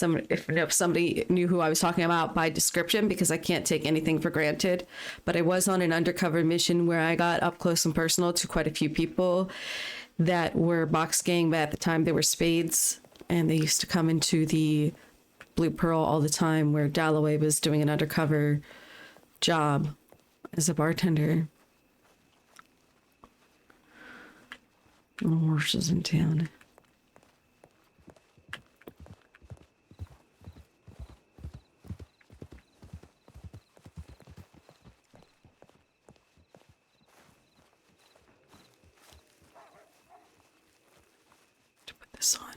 if somebody knew who I was talking about by description, because I can't take anything for granted. But I was on an undercover mission where I got up close and personal to quite a few people that were box gang, but at the time they were spades, and they used to come into the Blue Pearl all the time, where Dalloway was doing an undercover job as a bartender. No horses in town. To put this on.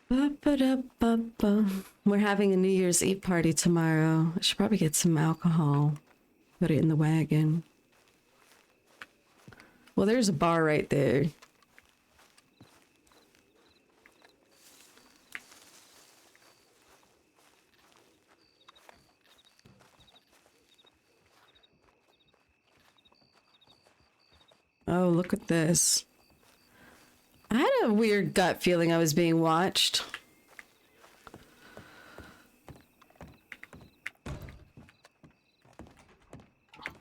Ba-ba-da-ba-ba. We're having a New Year's Eve party tomorrow. I should probably get some alcohol. Put it in the wagon. Well, there's a bar right there. Oh, look at this. I had a weird gut feeling I was being watched.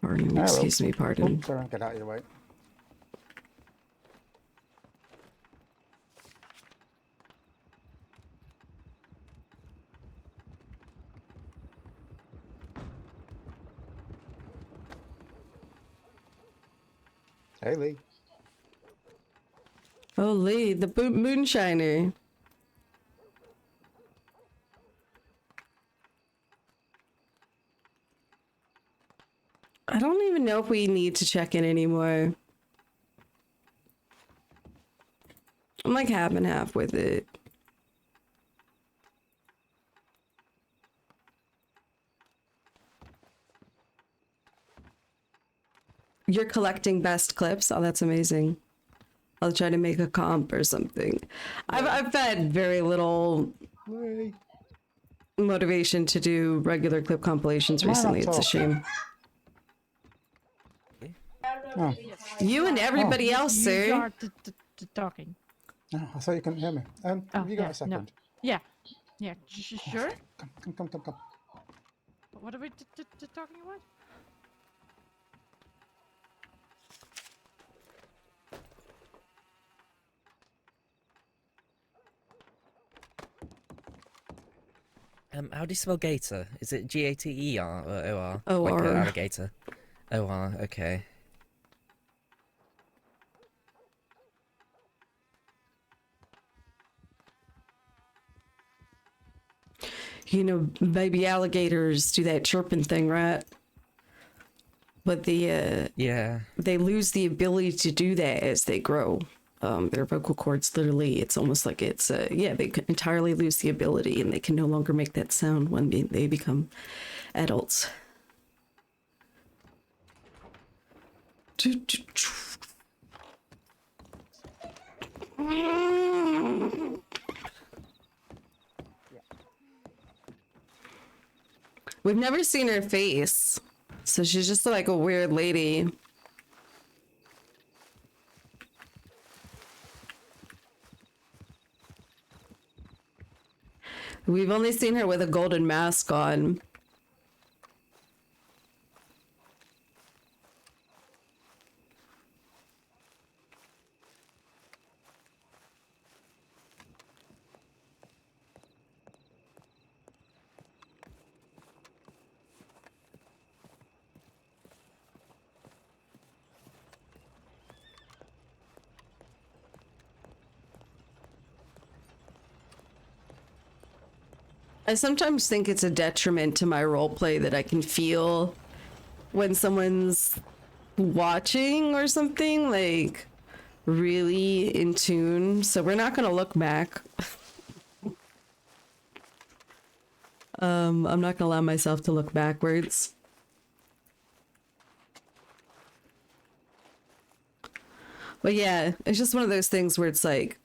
Pardon, excuse me, pardon. Oops, sorry, get out of your way. Hey, Lee. Oh, Lee, the moonshiner. I don't even know if we need to check in anymore. I'm like half and half with it. You're collecting best clips? Oh, that's amazing. I'll try to make a comp or something. I've had very little motivation to do regular clip compilations recently. It's a shame. Oh. You and everybody else, sir. You are talking. Oh, I thought you couldn't hear me. Have you got a second? No. Yeah. Yeah. Sure. Come. What are we talking about? How do you spell gator? Is it Gater or OR? O-R. Like an alligator. OR, okay. You know, baby alligators do that chirping thing, right? But yeah, they lose the ability to do that as they grow. Their vocal cords, literally, it's almost like it's, they entirely lose the ability, and they can no longer make that sound when they become adults. We've never seen her face, so she's just like a weird lady. We've only seen her with a golden mask on. I sometimes think it's a detriment to my roleplay that I can feel when someone's watching or something, like really in tune. So we're not gonna look back. I'm not gonna allow myself to look backwards. But yeah, it's just one of those things where it's like,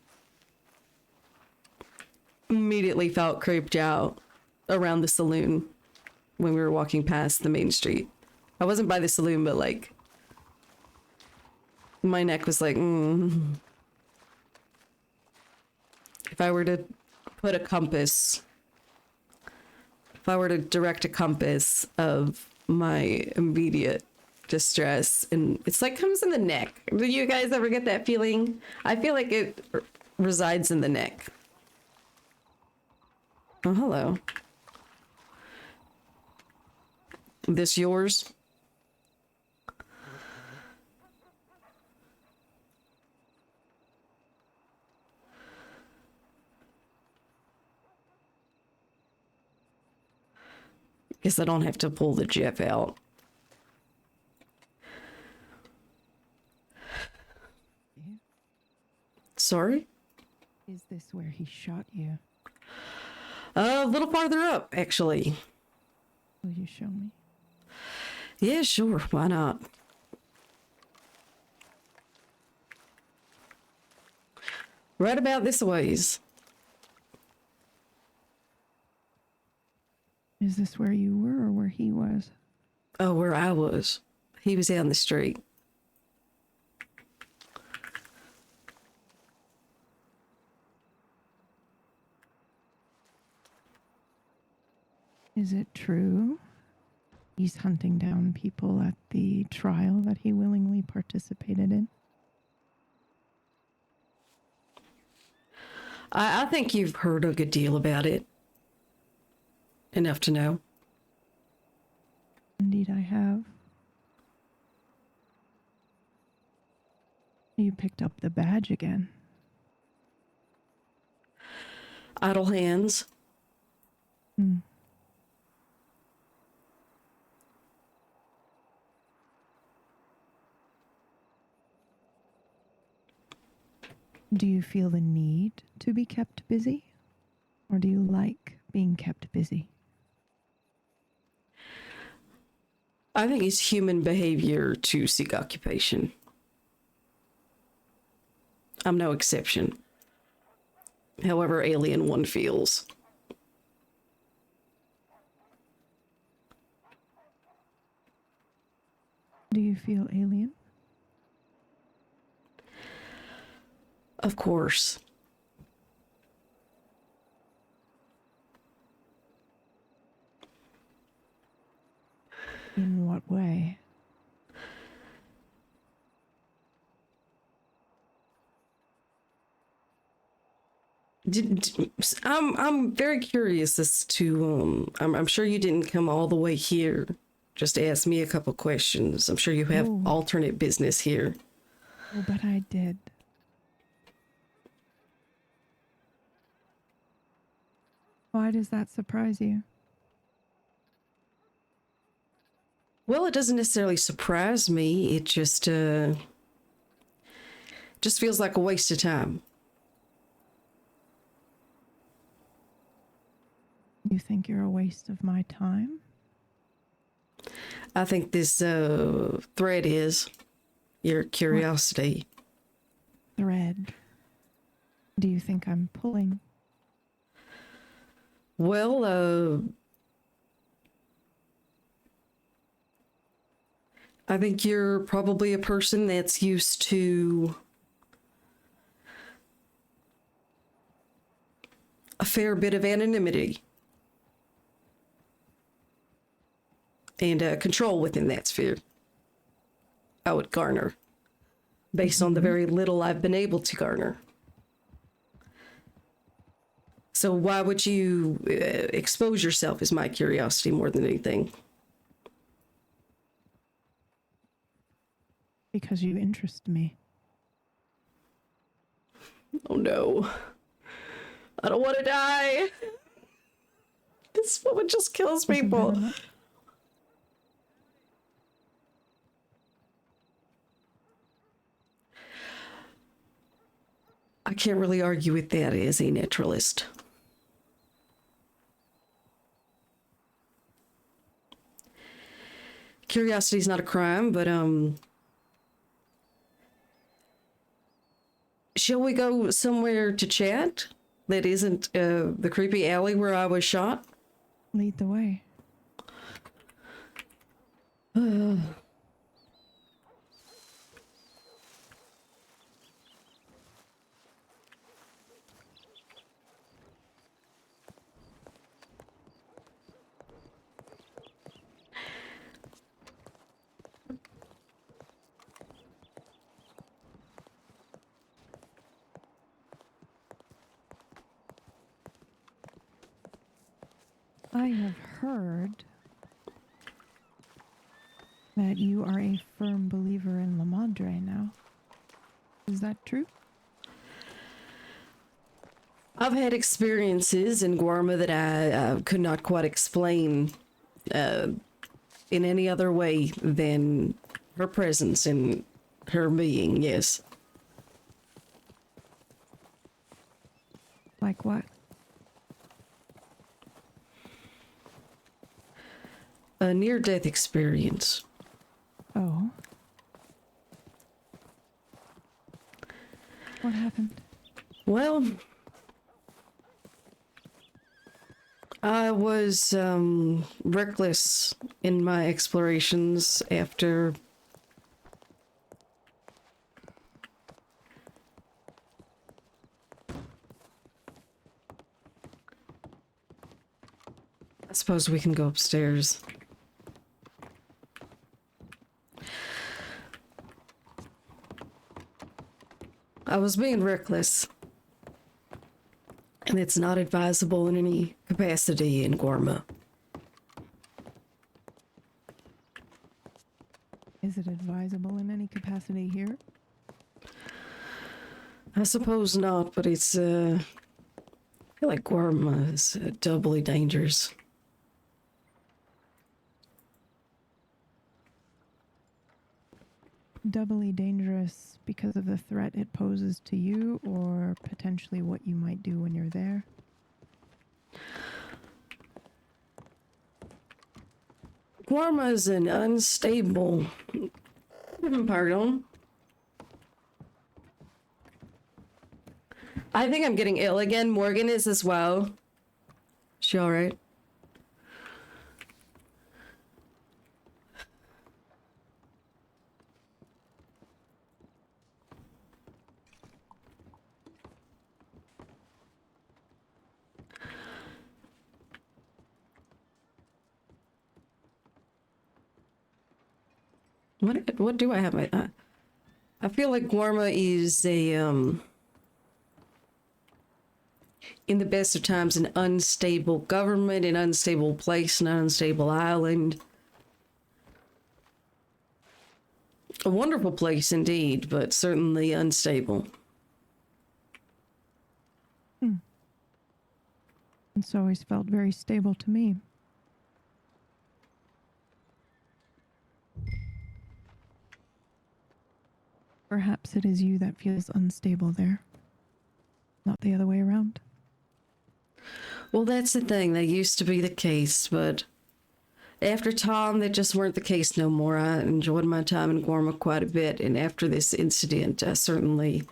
immediately felt creeped out around the saloon when we were walking past the main street. I wasn't by the saloon, but like my neck was like, If I were to put a compass, if I were to direct a compass of my immediate distress, and it's like comes in the neck. Do you guys ever get that feeling? I feel like it resides in the neck. Oh, hello. This yours? Guess I don't have to pull the Jeff out. Sorry? Is this where he shot you? A little farther up, actually. Will you show me? Yeah, sure. Why not? Right about this ways. Is this where you were or where he was? Oh, where I was. He was down the street. Is it true he's hunting down people at the trial that he willingly participated in? I think you've heard a good deal about it. Enough to know. Indeed, I have. You picked up the badge again. Idle hands. Hmm. Do you feel the need to be kept busy? Or do you like being kept busy? I think it's human behavior to seek occupation. I'm no exception. However alien one feels. Do you feel alien? Of course. In what way? I'm very curious as to I'm sure you didn't come all the way here just to ask me a couple questions. I'm sure you have Oh. alternate business here. Oh, but I did. Why does that surprise you? Well, it doesn't necessarily surprise me. It just feels like a waste of time. You think you're a waste of my time? I think this thread is your curiosity. Thread. Do you think I'm pulling? Well, I think you're probably a person that's used to a fair bit of anonymity and control within that sphere. I would garner, based on the very little I've been able to garner. So why would you expose yourself is my curiosity more than anything. Because you interest me. Oh no. I don't want to die. This woman just kills people. I can't really argue with that as a naturalist. Curiosity is not a crime, but shall we go somewhere to chat? that isn't the creepy alley where I was shot? Lead the way. I have heard that you are a firm believer in La Madre now. Is that true? I've had experiences in Guarma that I could not quite explain in any other way than her presence and her being, yes. Like what? A near-death experience. Oh. What happened? Well, I was reckless in my explorations after I suppose we can go upstairs. I was being reckless. And it's not advisable in any capacity in Guarma. Is it advisable in any capacity here? I suppose not, but it's, I feel like Guarma is doubly dangerous. Doubly dangerous because of the threat it poses to you, or potentially what you might do when you're there? Guarma is an unstable... Pardon? I think I'm getting ill again. Morgan is as well. She alright? What do I have? I feel like Guarma is a in the best of times an unstable government, an unstable place, an unstable island. A wonderful place indeed, but certainly unstable. It's always felt very stable to me. Perhaps it is you that feels unstable there, not the other way around. Well, that's the thing. That used to be the case, but after Tom, that just weren't the case no more. I enjoyed my time in Guarma quite a bit, and after this incident, I certainly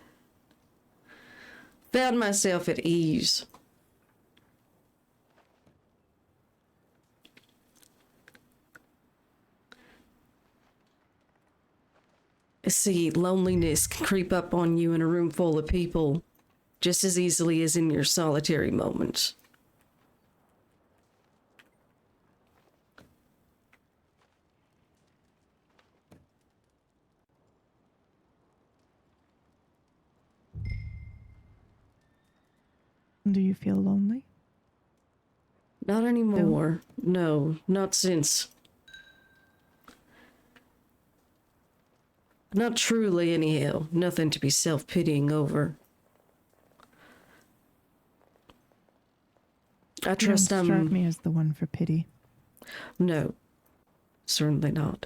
found myself at ease. See, loneliness can creep up on you in a room full of people just as easily as in your solitary moments. Do you feel lonely? Not anymore. No, not since. Not truly, anyhow. Nothing to be self-pitying over. I trust You don't strike me as the one for pity. No, certainly not.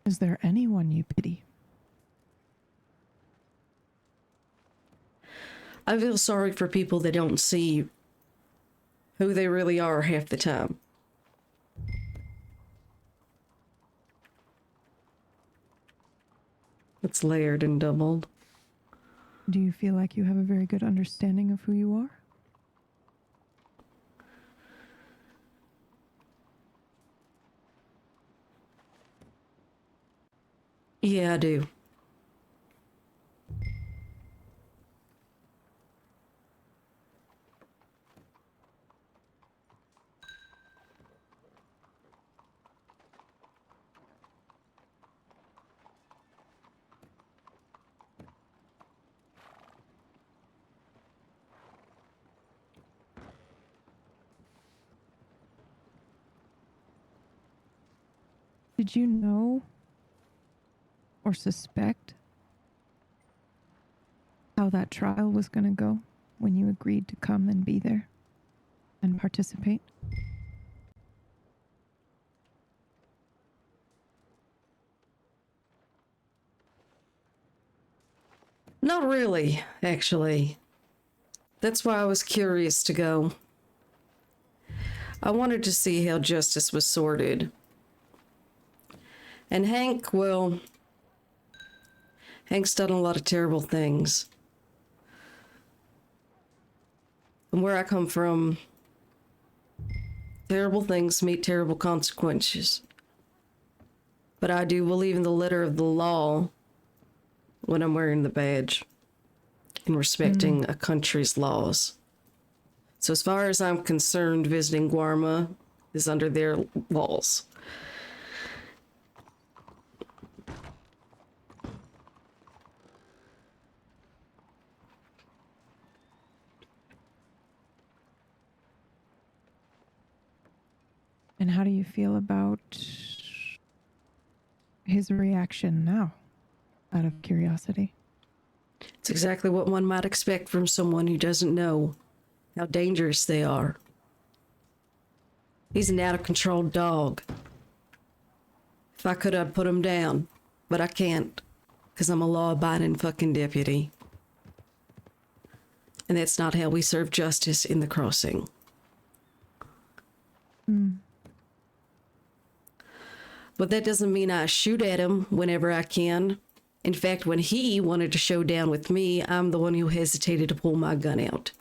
Is there anyone you pity? I feel sorry for people that don't see who they really are half the time. It's layered and doubled. Do you feel like you have a very good understanding of who you are? Yeah, I do. Did you know or suspect how that trial was going to go when you agreed to come and be there and participate? Not really, actually. That's why I was curious to go. I wanted to see how justice was sorted. And Hank, well, Hank's done a lot of terrible things. And where I come from, terrible things meet terrible consequences. But I do believe in the letter of the law when I'm wearing the badge and respecting a country's laws. So as far as I'm concerned, visiting Guarma is under their laws. And how do you feel about his reaction now, out of curiosity? It's exactly what one might expect from someone who doesn't know how dangerous they are. He's an out-of-control dog. If I could, I'd put him down, but I can't, because I'm a law-abiding fucking deputy. And that's not how we serve justice in the crossing. But that doesn't mean I shoot at him whenever I can. In fact, when he wanted to show down with me, I'm the one who hesitated to pull my gun out.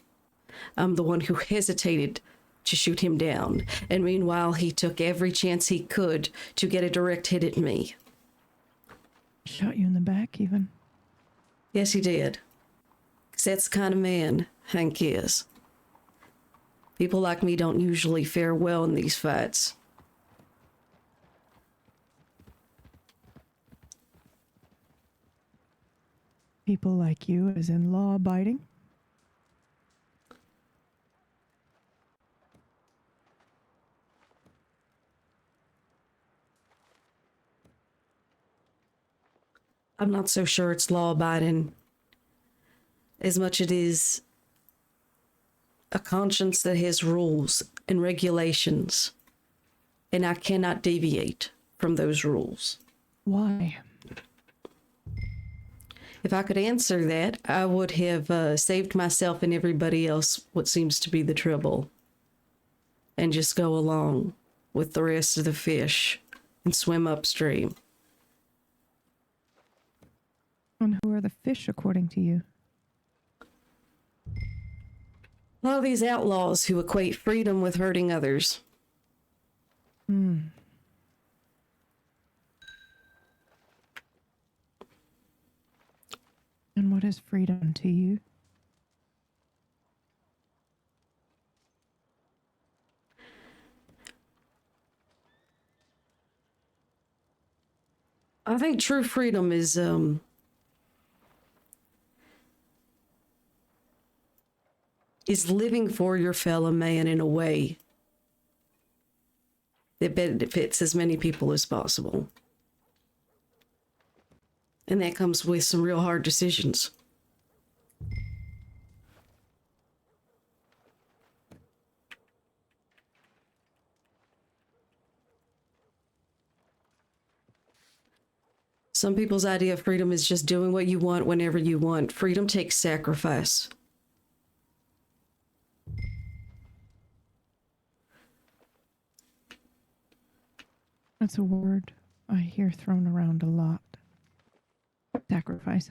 I'm the one who hesitated to shoot him down. And meanwhile, he took every chance he could to get a direct hit at me. Shot you in the back, even? Yes, he did. 'Cause that's the kind of man Hank is. People like me don't usually fare well in these fights. People like you, as in law-abiding? I'm not so sure it's law-abiding as much it is a conscience that has rules and regulations, and I cannot deviate from those rules. Why? If I could answer that, I would have saved myself and everybody else what seems to be the trouble and just go along with the rest of the fish and swim upstream. And who are the fish, according to you? A lot of these outlaws who equate freedom with hurting others. Hmm. And what is freedom to you? I think true freedom is living for your fellow man in a way that benefits as many people as possible. And that comes with some real hard decisions. Some people's idea of freedom is just doing what you want whenever you want. Freedom takes sacrifice. That's a word I hear thrown around a lot. Sacrifice.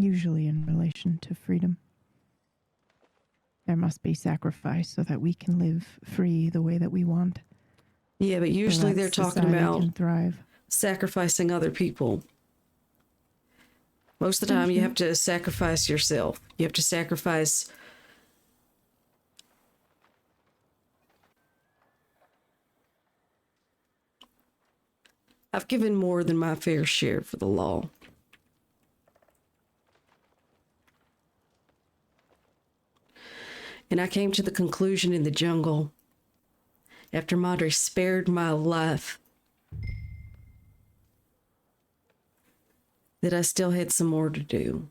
usually in relation to freedom. There must be sacrifice so that we can live free the way that we want. Yeah, but So usually that they're talking society about can thrive. sacrificing other people. Most of the time, you have to sacrifice yourself. You have to sacrifice. I've given more than my fair share for the law. And I came to the conclusion in the jungle, after Madre spared my life, that I still had some more to do.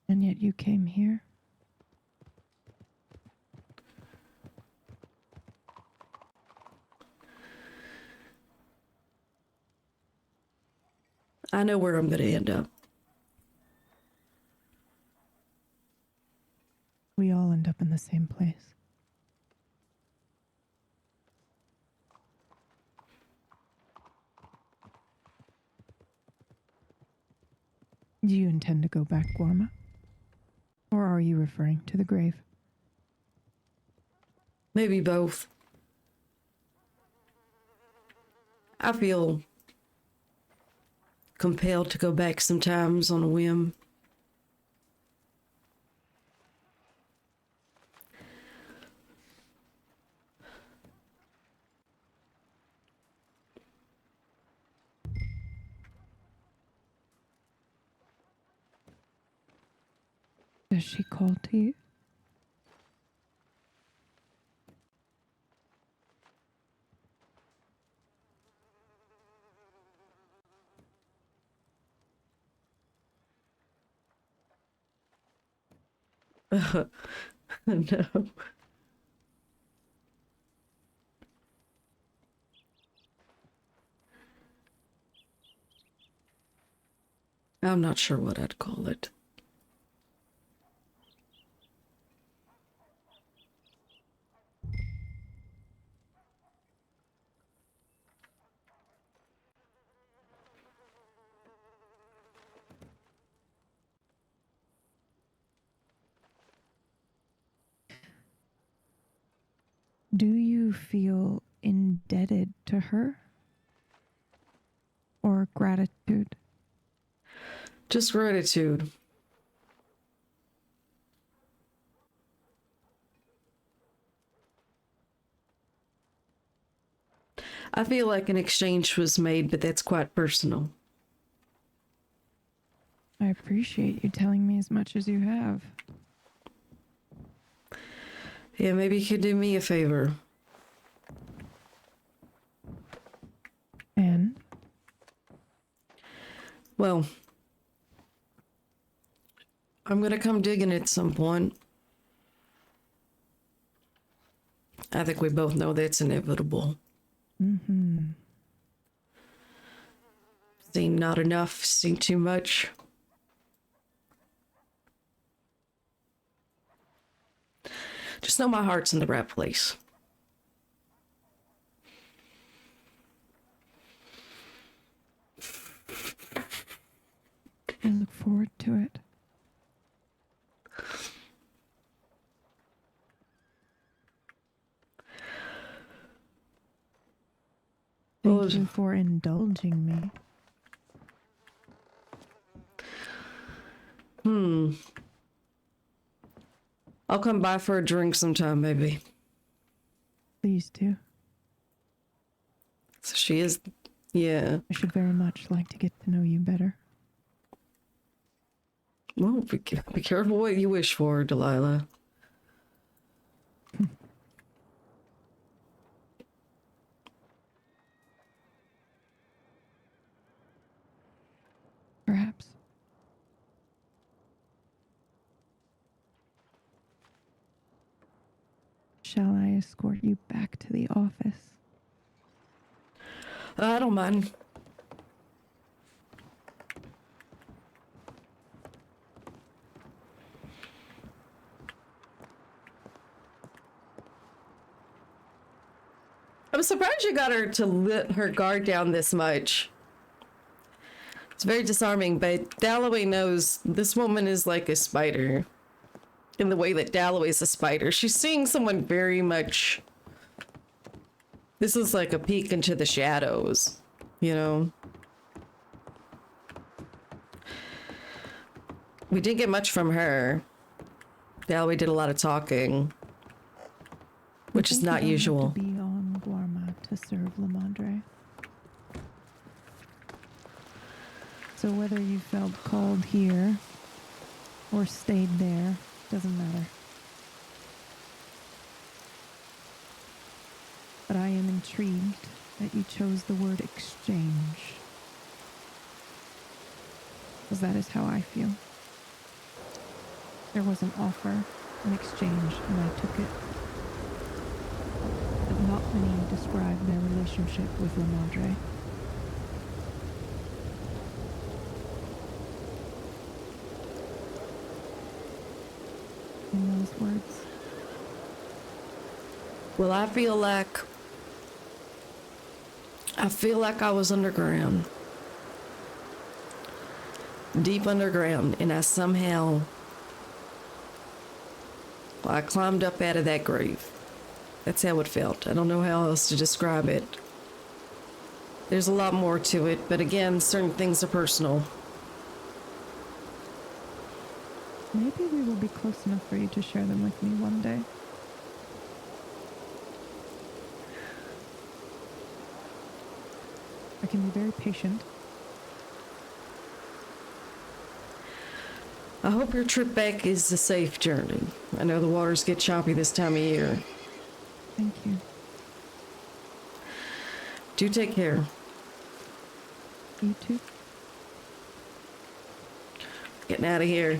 And yet you came here. I know where I'm going to end up. We all end up in the same place. Do you intend to go back, Guarma? Or are you referring to the grave? Maybe both. I feel compelled to go back sometimes on a whim. Does she call to you? No. I'm not sure what I'd call it. Do you feel indebted to her? Or gratitude? Just gratitude. I feel like an exchange was made, but that's quite personal. I appreciate you telling me as much as you have. Yeah, maybe you could do me a favor. And Well, I'm gonna come digging at some point. I think we both know that's inevitable. Seen not enough, seen too much. Just know my heart's in the right place. I look forward to it. Thank you for indulging me. I'll come by for a drink sometime, maybe. Please do. So she is, yeah. I should very much like to get to know you better. Well, be careful what you wish for, Delilah. Perhaps. Shall I escort you back to the office? I don't mind. I'm surprised you got her to let her guard down this much. It's very disarming, but Dalloway knows this woman is like a spider. In the way that Dalloway's a spider. She's seeing someone very much... This is like a peek into the shadows, you know? We didn't get much from her. Dalloway did a lot of talking. Which is not usual. To be on Guarma to serve La Madre. So whether you felt called here or stayed there, doesn't matter. But I am intrigued that you chose the word exchange. Because that is how I feel. There was an offer, an exchange, and I took it. But not many describe their relationship with La Madre. In those words. Well, I feel like I was underground. Deep underground, and I somehow... I climbed up out of that grave. That's how it felt. I don't know how else to describe it. There's a lot more to it, but again, certain things are personal. Maybe we will be close enough for you to share them with me one day. I can be very patient. I hope your trip back is a safe journey. I know the waters get choppy this time of year. Thank you. Do take care. You too? Getting out of here.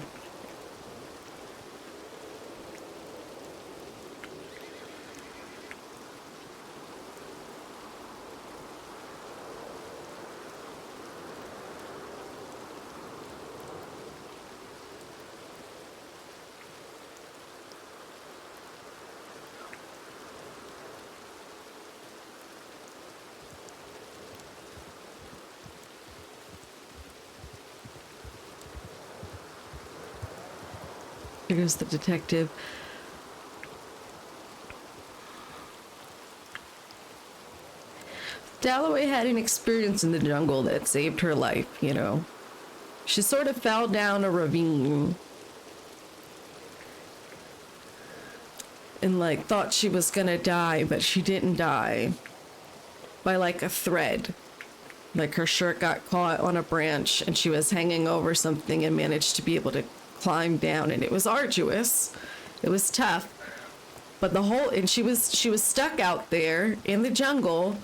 Here goes the detective. Dalloway had an experience in the jungle that saved her life, you know. She sort of fell down a ravine and like thought she was gonna die, but she didn't die by like a thread. Like her shirt got caught on a branch and she was hanging over something and managed to be able to climb down, and it was arduous. It was tough. But she was stuck out there in the jungle,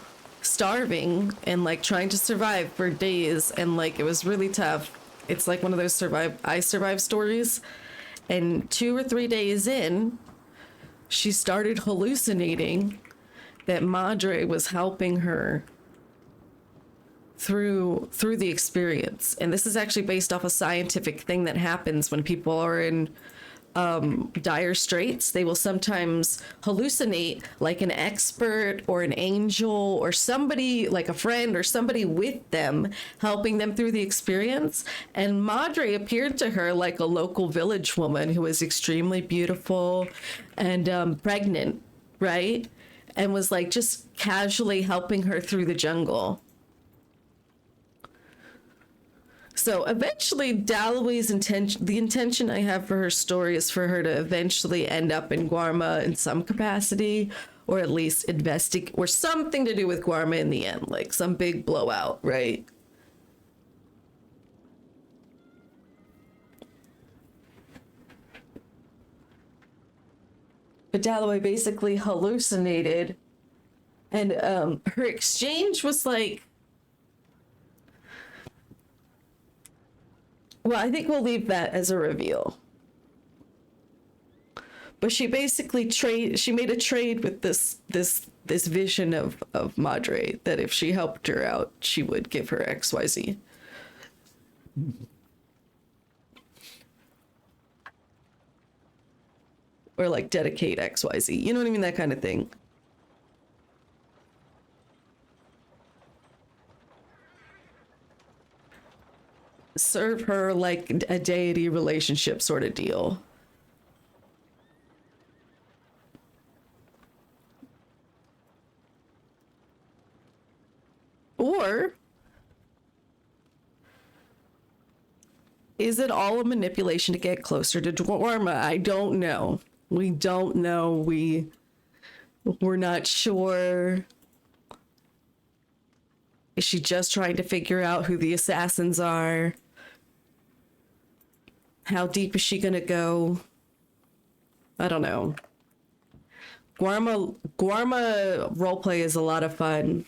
starving and like trying to survive for days, and like it was really tough. It's like one of those I survived stories. And 2 or 3 days in, she started hallucinating that Madre was helping her through the experience. And this is actually based off a scientific thing that happens when people are in dire straits. They will sometimes hallucinate like an expert or an angel or somebody, like a friend or somebody with them, helping them through the experience. And Madre appeared to her like a local village woman who was extremely beautiful and pregnant, right? And was like just casually helping her through the jungle. So eventually Dalloway's the intention I have for her story is for her to eventually end up in Guarma in some capacity, or at least investigate, or something to do with Guarma in the end, like some big blowout, right? But Dalloway basically hallucinated, and her exchange was like, well, I think we'll leave that as a reveal. But she basically she made a trade with this vision of Madre, that if she helped her out, she would give her XYZ. Or like dedicate XYZ. You know what I mean? That kind of thing. serve her like a deity relationship sort of deal. Or is it all a manipulation to get closer to Dwarma? I don't know. We don't know. We're not sure. Is she just trying to figure out who the assassins are? How deep is she gonna go? I don't know. Guarma roleplay is a lot of fun.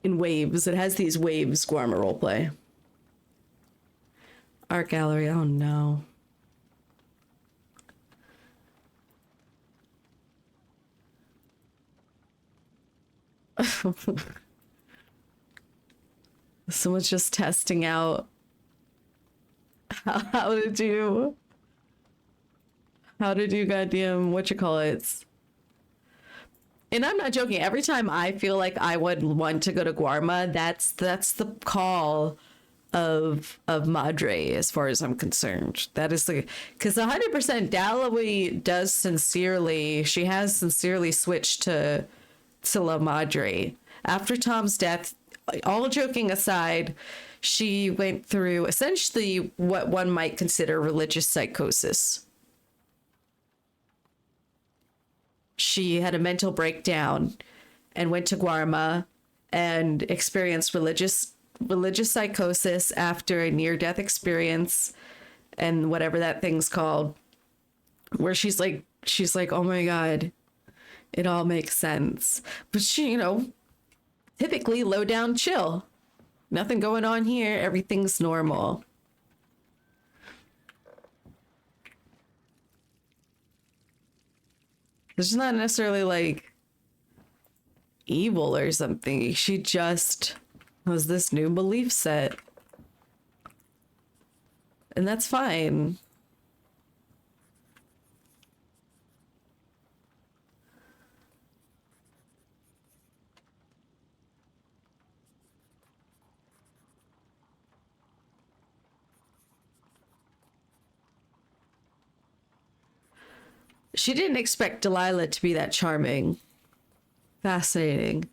In waves. It has these waves, Guarma roleplay. Art gallery, oh no. Someone's just testing out how to do goddamn whatchamacallits. And I'm not joking. Every time I feel like I would want to go to Guarma, that's the call of Madre, as far as I'm concerned. That is the, because 100% Dalloway does sincerely. She has sincerely switched to La Madre after Tom's death. All joking aside, she went through essentially what one might consider religious psychosis. She had a mental breakdown and went to Guarma and experienced religious psychosis after a near-death experience and whatever that thing's called, where she's like, oh my God, it all makes sense. But she, typically low down chill. Nothing going on here. Everything's normal. It's not necessarily like evil or something. She just was this new belief set. And that's fine. She didn't expect Delilah to be that charming. Fascinating.